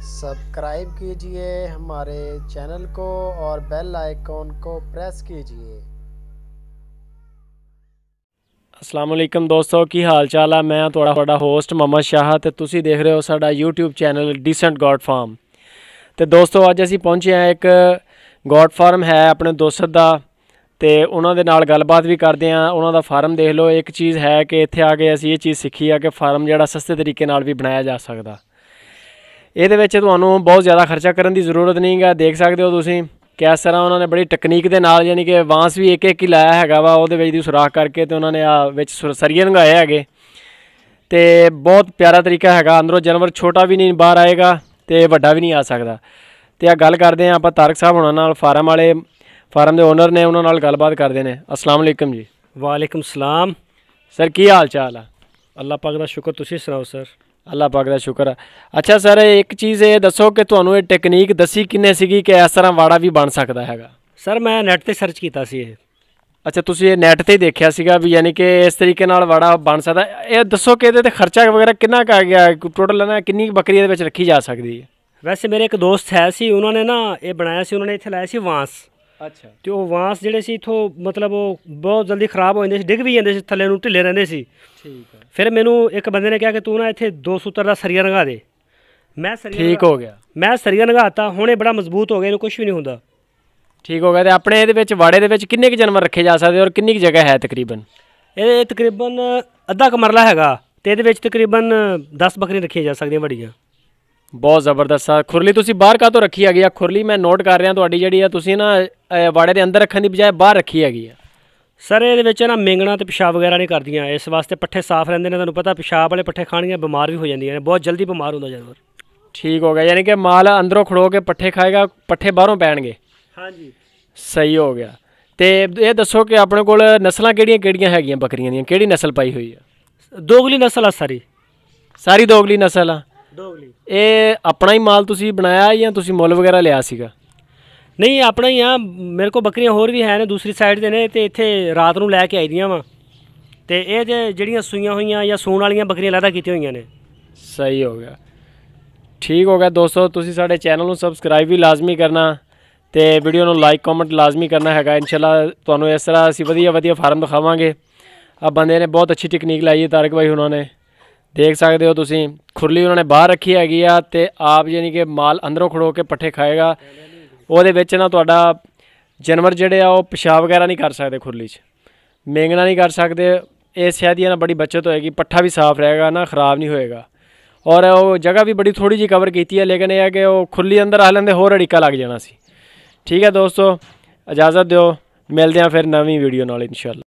Subscribe कीजिए हमारे channel को और बेल आइकॉन को प्रेस कीजिए। अस्सलाम वालेकुम दोस्तों, की हाल चाल है। मैं तुहाड़ा होस्ट मोहम्मद शाह ते तुसी देख रहे हो साडा YouTube channel Decent God Farm. तो दोस्तों अज असी पहुंचे हैं एक गॉड फार्म है अपने दोस्त का, तो उन्होंने नाल गलबात भी करते हैं। उन्होंने फार्म देख लो। एक चीज़ है कि इत्थे आके असी ये चीज़ सीखी है कि फार्म जिहड़ा सस्ते तरीके नाल भी बनाया जा सकता। ਇਹਦੇ ਵਿੱਚ ਤੁਹਾਨੂੰ बहुत ज़्यादा खर्चा करने की ज़रूरत नहीं है। देख सकते हो तुसी कि इस तरह उन्होंने बड़ी टकनीक के नाल यानी कि बांस भी एक ही लाया है वा वो सुराख करके तो उन्होंने सरिये लंघाए है। तो बहुत प्यारा तरीका है। अंदरों जानवर छोटा भी नहीं बाहर आएगा तो वड्डा भी नहीं आ सकता। तो यह गल करते हैं आप तारक साहब होना फार्म वाले, फार्म के ओनर ने, उन्होंने गलबात करते हैं। अस्सलाम वालेकुम जी। वालेकुम सलाम सर, की हाल चाल है? अल्लाह पाक दा शुक्र, तुसीं सुनाओ सर? अल्लाह पाक दा शुक्र है। अच्छा सर, एक चीज़ ये दसो कि तुहानूं ये टेक्नीक दसी किन्ने सीगी कि इस तरह वाड़ा भी बन सकता हैगा? सर मैं नैट ते सर्च कीता सी ये। अच्छा, तुसीं ये नैट ते ही देखिया सीगा भी यानी कि इस तरीके नाल वाड़ा बन सकदा। ये दसो कि इहदे ते खर्चा वगैरह कितना का आ गया? टोटल ना कितनी बकरी इहदे विच रखी जा सकदी है? वैसे मेरे एक दोस्त है सी, उन्होंने ना ये बनाया सी, उन्होंने इत्थे लाया सी वांस। अच्छा। तो वो वांस जिहड़े सी इत्थों मतलब वो बहुत जल्दी खराब हो जांदे सी, डिग भी जांदे सी, थल्ले नूं ढिल्ले रहिंदे सी। ठीक है। फिर मैनू एक बंदे ने कहा कि तू ना इत्थे 2 सूत्र दा सरिया लगा दे। मैं सरिया ठीक हो गया। मैं सरिया लगाता, हुण ये बड़ा मजबूत हो गया, इहनूं कुछ भी नहीं हुंदा। ठीक हो गया। तो अपने इहदे विच वाड़े दे विच किन्ने क जानवर रखे जा सकदे और कितनी जगह है तकरीबन? ये तकरीबन अद्धा क मरला हैगा ते इहदे विच तकरीबन 10 बकरियां रखियां जा सकदियां वड्डियां। बहुत ज़बरदस्त आ। खुरली तुसीं बाहर काहतों रखी हैगी? खुरली मैं नोट कर रहा तुहाडी जिहड़ी आ तुसीं ना वाड़े दे अंदर रखण दी बजाय बाहर रखी हैगी आ। सर ये ना मेंगना तो पेशाब वगैरह नहीं करदियां, इस वास्ते पट्ठे साफ रहंदे ने। तुहानूं पता पेशाब वाले पट्ठे खाणियां बीमार भी हो जांदियां ने, बहुत जल्दी बीमार हुंदा जानवर। ठीक हो गया। यानी कि माल अंदरों खड़ो के पट्ठे खाएगा, पट्ठे बाहरों पैणगे। हाँ जी, सही हो गया। तो ये दसो कि अपने कोल नस्लां किहड़ियां हैगियां बकरियां दियां? किहड़ी नस्ल पाई हुई है? दोगली नस्ल आ सारी। सारी दोगली नस्ल आ? दोगली। ये अपना ही माल तुसीं बनाया या तुसीं मुੱਲ वगैरह लिया सीगा? नहीं अपना ही आ। मेरे को बकरियां होर भी है ने दूसरी साइड दे ने, ते इत्थे रात नूं लैके आई दियां वा। ते ये ਜਿਹੜੀਆਂ सूईयां होईयां या सूण वालियां बकरियां लैदा कीतियां होईयां ने। सही हो गया। ठीक हो गया दोस्तों, तुसीं साडे चैनल नूं सबसक्राइब भी लाजमी करना ते वीडियो नूं लाइक कॉमेंट लाजमी करना हैगा। इंशाल्लाह तुहानूं इस तरह असीं वधिया फार्म दिखावांगे। आ बंदे ने बहुत अच्छी टेक्नीक लाई है तारक भाई उन्होंने, देख सकते हो तुसीं। खुरली उन्होंने बाहर रखी हैगी आ ते आप यानी कि माल अंदरों खड़ो के पट्ठे खाएगा। ਉਹਦੇ ਵਿੱਚ ना ਤੁਹਾਡਾ जानवर ਜਿਹੜੇ ਆ ਉਹ पेशाब वगैरह नहीं कर सकते, खुरली 'ਚ मेंगना नहीं कर सकते। इस शहद की ना बड़ी बचत होएगी, पट्ठा भी साफ रहेगा ना, ख़राब नहीं होएगा। और वो जगह भी बड़ी थोड़ी जी कवर की है, लेकिन यह है कि वो खुरली अंदर आ लेंदे होर अड़िका लग जाना सी। ठीक है दोस्तों, इजाज़त दो, मिलते हैं फिर नवीं वीडियो नाल इंशाअल्लाह।